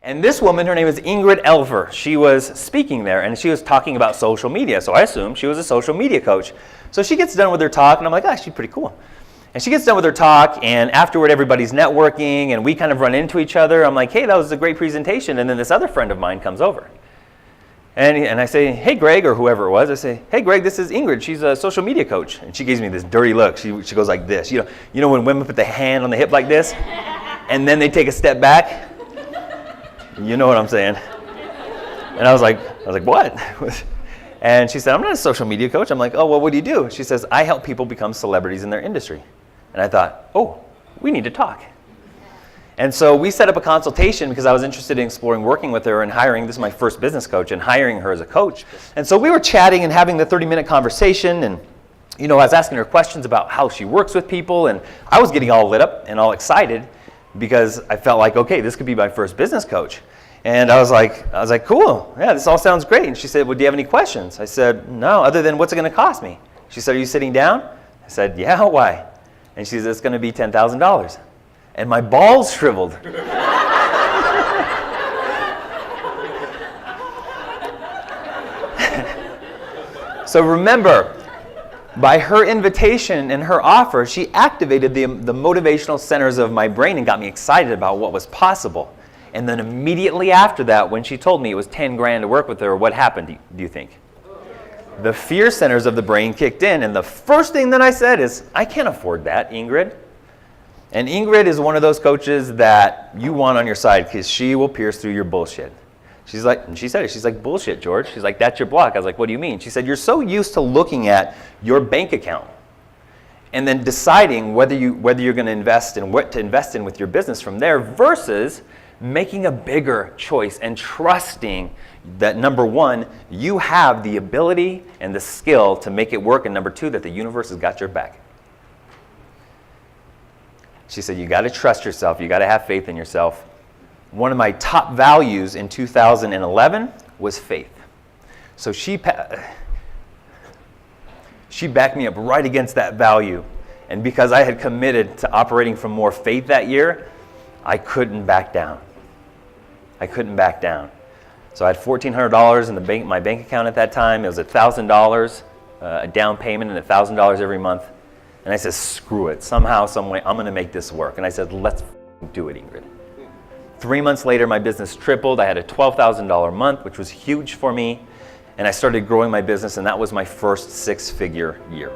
And this woman, her name is Ingrid Elver. She was speaking there, and she was talking about social media. So I assumed she was a social media coach. So she gets done with her talk, and I'm like, she's pretty cool. And she gets done with her talk, and afterward, everybody's networking, and we kind of run into each other. I'm like, hey, that was a great presentation. And then this other friend of mine comes over. And I say, hey, Greg, or whoever it was. I say, hey, Greg, this is Ingrid. She's a social media coach. And she gives me this dirty look. She goes like this. You know when women put the hand on the hip like this, and then they take a step back? You know what I'm saying. And I was like, what? And she said, I'm not a social media coach. I'm like, oh, well, what do you do? She says, I help people become celebrities in their industry. And I thought, oh, we need to talk. And so we set up a consultation because I was interested in exploring working with her and hiring, this is my first business coach, and hiring her as a coach. And so we were chatting and having the 30-minute conversation, and I was asking her questions about how she works with people, and I was getting all lit up and all excited because I felt like, okay, this could be my first business coach. And I was like, cool, yeah, this all sounds great. And she said, well, do you have any questions? I said, no, other than what's it going to cost me? She said, are you sitting down? I said, yeah, why? And she said, it's going to be $10,000. And my balls shriveled. So remember, by her invitation and her offer, she activated the motivational centers of my brain and got me excited about what was possible. And then immediately after that, when she told me it was 10 grand to work with her, what happened, do you think? The fear centers of the brain kicked in, and the first thing that I said is, I can't afford that, Ingrid. And Ingrid is one of those coaches that you want on your side because she will pierce through your bullshit. She said it, she's like, bullshit, George. She's like, that's your block. I was like, what do you mean? She said, you're so used to looking at your bank account and then deciding whether you're going to invest in what to invest in with your business from there versus making a bigger choice and trusting that, number one, you have the ability and the skill to make it work, and number two, that the universe has got your back. She said, you got to trust yourself. You got to have faith in yourself. One of my top values in 2011 was faith. So she backed me up right against that value. And because I had committed to operating from more faith that year, I couldn't back down. So I had $1,400 in my bank account at that time. It was $1,000, a down payment, and $1,000 every month. And I said, screw it. Somehow, some way, I'm going to make this work. And I said, let's do it, Ingrid. 3 months later, my business tripled. I had a $12,000 month, which was huge for me. And I started growing my business, and that was my first 6-figure year.